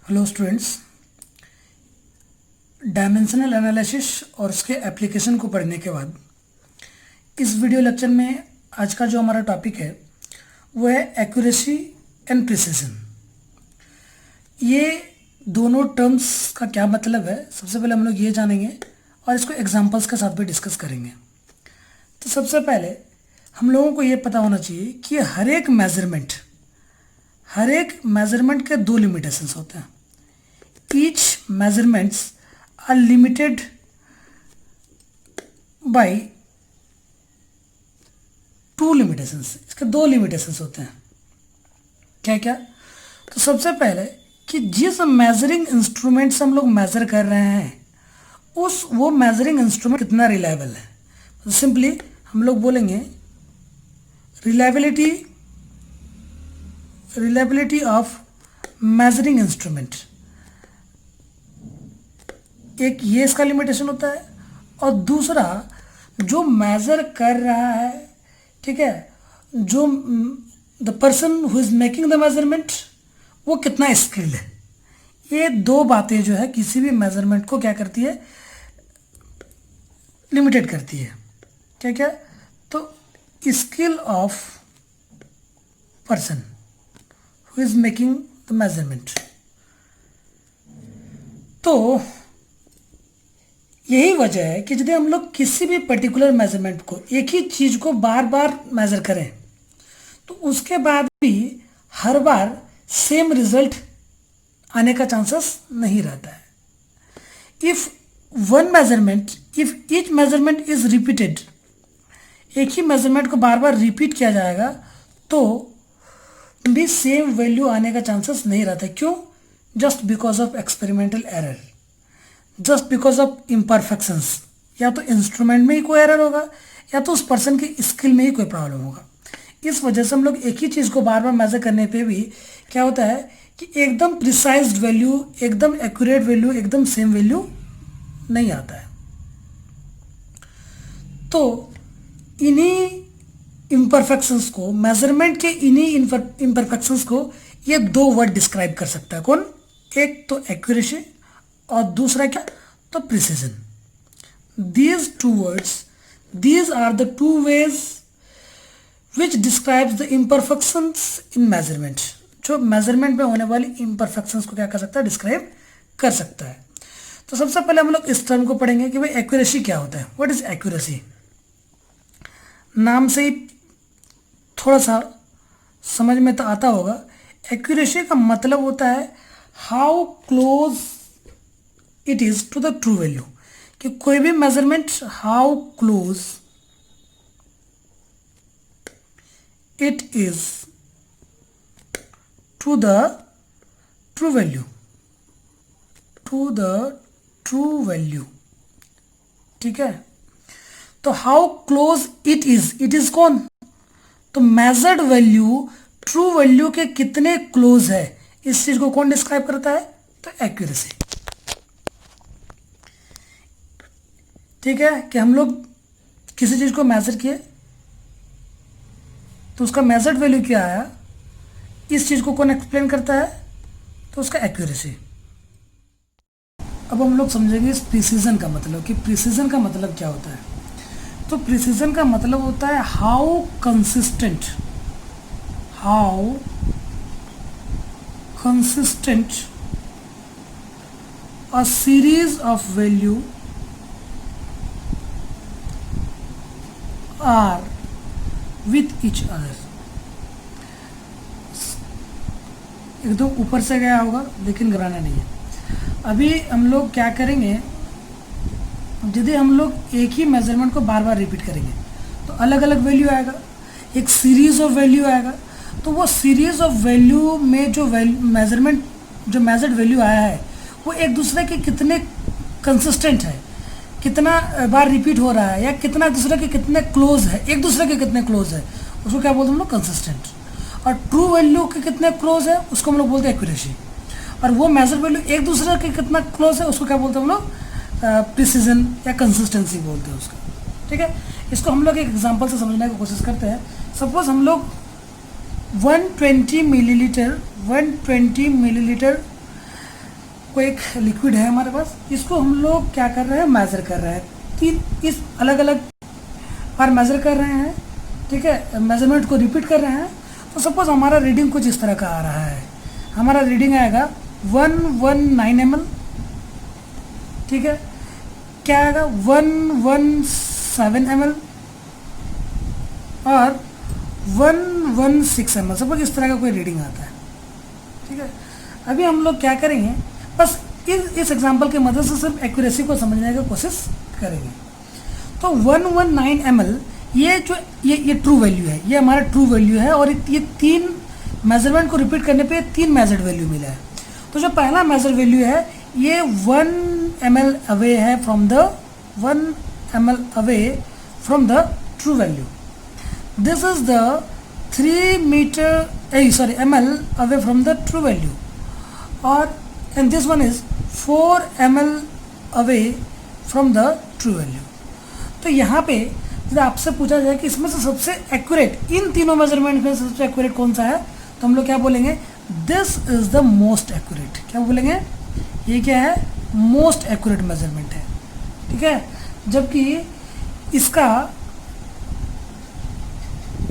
Hello students, dimensional analysis और उसके application को पढ़ने के बाद इस वीडियो लेक्चर में आज का जो हमारा टॉपिक है वो है एक्यूरेसी एंड प्रिसिजन। ये दोनों टर्म्स का क्या मतलब है, सबसे पहले हम लोग ये जानेंगे और इसको एग्जांपल्स के साथ भी डिस्कस करेंगे। तो सबसे पहले हम लोगों को ये पता होना चाहिए कि हर एक मेजरमेंट के दो लिमिटेशंस होते हैं। Each measurements are limited by two limitations. इसके दो लिमिटेशंस होते हैं। क्या क्या? तो सबसे पहले कि जिस मेजरिंग इंस्ट्रूमेंट से हम लोग मेजर कर रहे हैं वो मेजरिंग इंस्ट्रूमेंट कितना रिलायबल है। सिंपली हम लोग बोलेंगे रिलायबिलिटी ऑफ मेजरिंग इंस्ट्रूमेंट। एक ये इसका लिमिटेशन होता है और दूसरा जो मेजर कर रहा है, ठीक है, जो the person who is making the measurement वो कितना स्किल्ड है। ये दो बातें जो है किसी भी मेजरमेंट को क्या करती है, लिमिटेड करती है। क्या क्या? तो skill of person who is making the measurement. तो यही वजह है कि यदि हम लोग किसी भी पर्टिकुलर मेजरमेंट को, एक ही चीज को बार बार मेजर करें तो उसके बाद भी हर बार सेम रिजल्ट आने का चांसेस नहीं रहता है। If each measurement is repeated, एक ही मेजरमेंट को बार बार रिपीट किया जाएगा तो भी सेम वैल्यू आने का चांसेस नहीं रहता। क्यों? Just because of experimental error, just because of imperfections. या तो इंस्ट्रूमेंट में ही कोई एरर होगा या तो उस पर्सन की स्किल में ही कोई प्रॉब्लम होगा। इस वजह से हम लोग एक ही चीज़ को बार बार मेजर करने पे भी क्या होता है कि एकदम प्रिसाइज्ड वैल्यू, एकदम एक्यूरेट वैल्यू, एकदम सेम वैल्यू नहीं आता है। तो इन्हीं इम्परफेक्शंस को, मेजरमेंट के इन्हीं इम्परफेक्शंस को ये दो वर्ड डिस्क्राइब कर सकता है। कौन? एक तो एक्यूरेसी और दूसरा क्या? तो precision. These two words, these are the two ways which describes the imperfections in measurement। जो मेजरमेंट में होने वाली imperfections को क्या कर सकता है, डिस्क्राइब कर सकता है। तो सबसे पहले हम लोग इस टर्म को पढ़ेंगे कि भाई एक्यूरेसी क्या होता है। What is accuracy? नाम से ही थोड़ा सा समझ में तो आता होगा। एक्यूरेसी का मतलब होता है how close it is to the true value, कि कोई भी measurement how close it is to the true value, ठीक है। तो हाउ क्लोज इट इज कौन? तो मेजर्ड वैल्यू ट्रू वैल्यू के कितने क्लोज है, इस चीज को कौन डिस्क्राइब करता है? तो एक्यूरेसी। ठीक है, कि हम लोग किसी चीज को मेजर किए तो उसका मेजर्ड वैल्यू क्या आया, इस चीज को कौन एक्सप्लेन करता है? तो उसका एक्यूरेसी। अब हम लोग समझेंगे इस प्रिसीजन का मतलब, कि प्रिसीजन का मतलब क्या होता है। तो प्रिसीजन का मतलब होता है how consistent a series of value are with each other. एकदम ऊपर से गया होगा लेकिन गिराना नहीं है। अभी हम लोग क्या करेंगे, यदि हम लोग एक ही मेजरमेंट को बार बार रिपीट करेंगे तो अलग अलग वैल्यू आएगा, एक सीरीज ऑफ वैल्यू आएगा। तो वो सीरीज ऑफ वैल्यू में जो मेजर्ड वैल्यू आया है वो एक दूसरे के कितने कंसिस्टेंट है, कितना बार रिपीट हो रहा है, या कितना दूसरे के कितने क्लोज है, एक दूसरे के कितने क्लोज है, उसको क्या बोलते हैं हम लोग? कंसिस्टेंट। और ट्रू वैल्यू के कितने क्लोज है उसको हम लोग बोलते हैं एक्यूरेसी। और वो मेजर वैल्यू एक दूसरे के कितना क्लोज है उसको क्या बोलते हैं हम लोग? प्रिसीजन या कंसिस्टेंसी बोलते हैं उसका। ठीक है, इसको हम लोग एक एग्जांपल से समझने की कोशिश करते हैं। सपोज हम लोग 120 मिलीलीटर कोई एक लिक्विड है हमारे पास, इसको हम लोग क्या कर रहे हैं, मेज़र कर रहे हैं। तीन इस अलग अलग बार मेज़र कर रहे हैं, ठीक है, मेज़रमेंट को रिपीट कर रहे हैं। तो सपोज हमारा रीडिंग कुछ इस तरह का आ रहा है, हमारा रीडिंग आएगा 119 ml, ठीक है, क्या आएगा 117 ml और 116 ml, सपोज इस तरह का कोई रीडिंग आता है, ठीक है। अभी हम लोग क्या करेंगे, बस इस एग्जांपल की मदद से सिर्फ एक्यूरेसी को समझने की कोशिश करेंगे। तो 119 ml ये जो ये ट्रू वैल्यू है, ये हमारा ट्रू वैल्यू है, और ये तीन मेजरमेंट को रिपीट करने पे तीन मेजर्ड वैल्यू मिला है। तो जो पहला मेजर वैल्यू है ये 1 ml अवे है from the 1 ml away from the true value. This is the 3 ml away from the true value, और and this one is 4 ml away from the true value. तो यहाँ पे यदि आपसे पूछा जाए कि इसमें से सबसे एक्यूरेट, इन तीनों मेजरमेंट में सबसे एक्यूरेट कौन सा है, तो हम लोग क्या बोलेंगे, this is the most accurate. क्या बोलेंगे, ये क्या है, मोस्ट एक्यूरेट मेजरमेंट है, ठीक है। जबकि इसका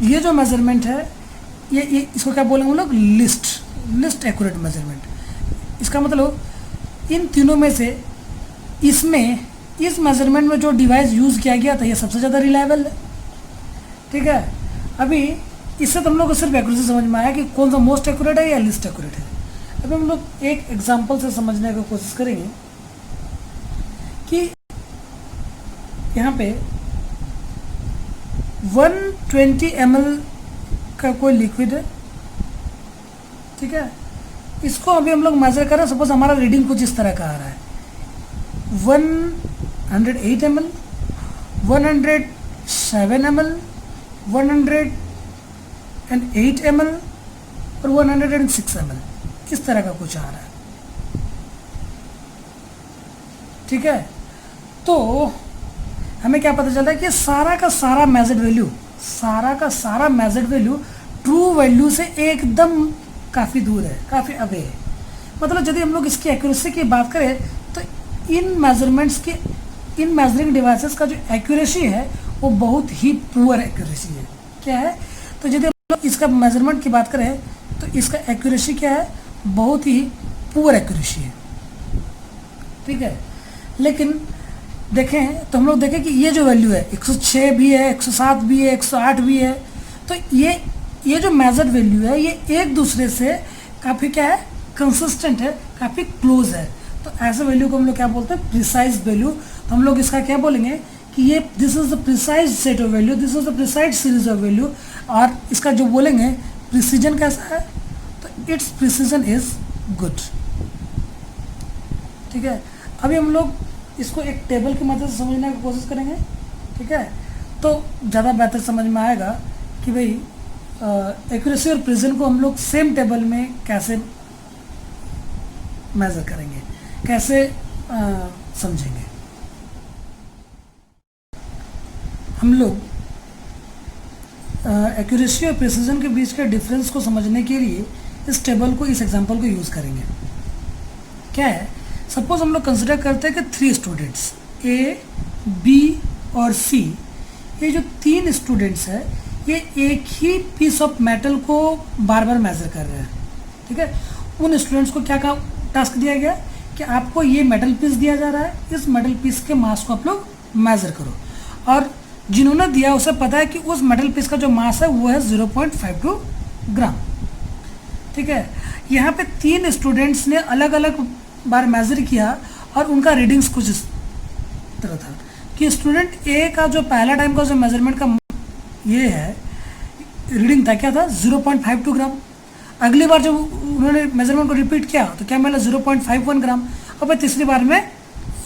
ये जो मेजरमेंट है ये इसको क्या बोलेंगे हम लोग, लिस्ट एक्यूरेट मेजरमेंट। इसका मतलब इन तीनों में से इसमें इस मेजरमेंट में जो डिवाइस यूज़ किया गया था ये सबसे ज़्यादा रिलायबल है, ठीक है। अभी इससे तो हम लोग को सिर्फ एक्यूरेसी समझ में आया कि कौन सा मोस्ट एक्यूरेट है या लिस्ट एक्यूरेट है। अभी हम लोग एक एग्जांपल से समझने की कोशिश करेंगे कि यहाँ पे 120 ml का कोई लिक्विड है, ठीक है, इसको अभी हम लोग मेजर कर रहे हैं। सपोज हमारा रीडिंग कुछ इस तरह का आ रहा है, 108 ml, 107 ml, 108 ml और 106 ml, इस तरह का कुछ आ रहा है, ठीक है। तो हमें क्या पता चलता है कि सारा का सारा मेजर्ड वैल्यू ट्रू वैल्यू से एकदम काफ़ी दूर है, काफ़ी अवे है। मतलब यदि हम लोग इसकी एक्यूरेसी की बात करें तो इन मेजरिंग डिवाइसेस का जो एक्यूरेसी है वो बहुत ही पुअर एक्यूरेसी है। क्या है, तो यदि हम लोग इसका मेजरमेंट की बात करें तो इसका एक्यूरेसी क्या है, बहुत ही पुअर एक्यूरेसी है, ठीक है। लेकिन देखें तो हम लोग देखें कि ये जो वैल्यू है 106 भी है, 107 भी है, 108 भी है, तो ये जो मेजर्ड वैल्यू है ये एक दूसरे से काफ़ी क्या है, कंसिस्टेंट है, काफ़ी क्लोज है। तो ऐसे वैल्यू को हम लोग क्या बोलते हैं, प्रिसाइज वैल्यू। तो हम लोग इसका क्या बोलेंगे कि ये this is the precise set of value, this is the precise series of value. और इसका जो बोलेंगे प्रिसीजन कैसा है, तो इट्स प्रिसीजन इज गुड, ठीक है। अभी हम लोग इसको एक टेबल की मदद से समझने की कोशिश करेंगे, ठीक है, तो ज़्यादा बेहतर समझ में आएगा कि भाई एक्यूरेसी और प्रिसीजन को हम लोग सेम टेबल में कैसे मेजर करेंगे, कैसे समझेंगे। हम लोग एक्यूरेसी और प्रिसीजन के बीच के डिफरेंस को समझने के लिए इस टेबल को, इस एग्जांपल को यूज़ करेंगे। क्या है, सपोज हम लोग कंसिडर करते हैं कि 3 स्टूडेंट्स A, B और C, ये जो 3 स्टूडेंट्स हैं ये एक ही पीस ऑफ मेटल को बार बार मेजर कर रहे हैं, ठीक है। उन स्टूडेंट्स को क्या टास्क दिया गया कि आपको ये मेटल पीस दिया जा रहा है, इस मेटल पीस के मास को आप लोग मेजर करो, और जिन्होंने दिया उसे पता है कि उस मेटल पीस का जो मास है वो है 0.52 ग्राम, ठीक है। यहाँ पे 3 स्टूडेंट्स ने अलग अलग बार मेजर किया और उनका रीडिंग्स कुछ इस तरह था कि स्टूडेंट ए का जो पहला टाइम का जो मेजरमेंट का ये है रीडिंग था, क्या था 0.52 ग्राम। अगली बार जब उन्होंने मेजरमेंट को रिपीट किया तो क्या मिला 0.51 ग्राम, और फिर तीसरी बार में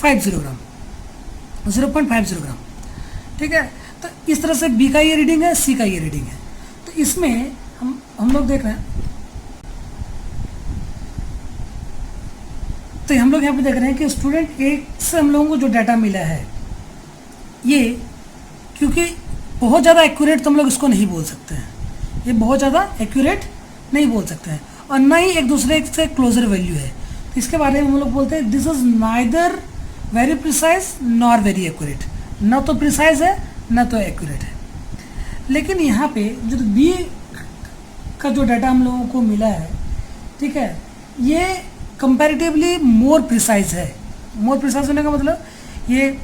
0.50 ग्राम, ठीक है। तो इस तरह से बी का ये रीडिंग है, सी का ये रीडिंग है। तो इसमें हम लोग देख रहे हैं, तो हम लोग यहाँ पे देख रहे हैं कि स्टूडेंट एक से हम लोगों को जो डाटा मिला है ये, क्योंकि बहुत ज़्यादा एक्यूरेट तो हम लोग इसको नहीं बोल सकते हैं, ये बहुत ज़्यादा एक्यूरेट नहीं बोल सकते हैं, और ना ही एक दूसरे से क्लोजर वैल्यू है। तो इसके बारे में हम लोग बोलते हैं this is neither very precise nor very accurate, ना तो प्रिसाइज है ना तो एक्यूरेट है। लेकिन यहाँ पे जो बी का जो डाटा हम लोगों को मिला है, ठीक है, ये कंपैरेटिवली मोर प्रिसाइज है। मोर प्रिसाइज होने का मतलब ये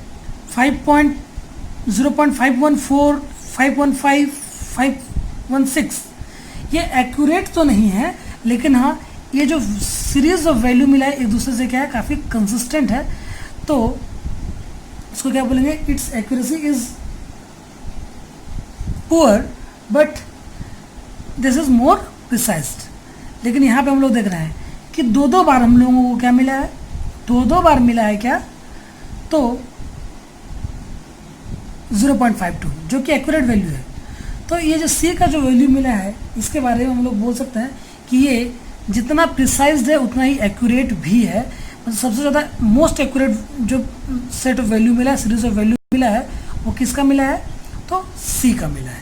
0.514, 515, 516 ये एक्यूरेट तो नहीं है, लेकिन हाँ ये जो सीरीज ऑफ वैल्यू मिला है एक दूसरे से क्या है, काफ़ी कंसिस्टेंट है। तो इसको क्या बोलेंगे, it's accuracy is poor but this is more precised. लेकिन यहाँ पे हम लोग देख रहे हैं कि दो बार हम लोगों को क्या मिला है, दो बार मिला है क्या, तो 0.52 जो कि एक्यूरेट वैल्यू है। तो ये जो सी का जो वैल्यू मिला है इसके बारे में हम लोग बोल सकते हैं कि ये जितना प्रिसाइज्ड है उतना ही एक्यूरेट भी है। मतलब सबसे ज़्यादा मोस्ट एक्यूरेट जो सेट ऑफ वैल्यू मिला है, सीरीज ऑफ वैल्यू मिला है, वो किसका मिला है, तो सी का मिला है।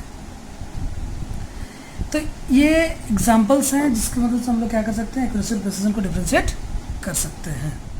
तो ये एग्जांपल्स हैं जिसकी मदद से हम लोग क्या कर सकते हैं, एक्यूरेसी और प्रिसिजन को डिफरेंशिएट कर सकते हैं।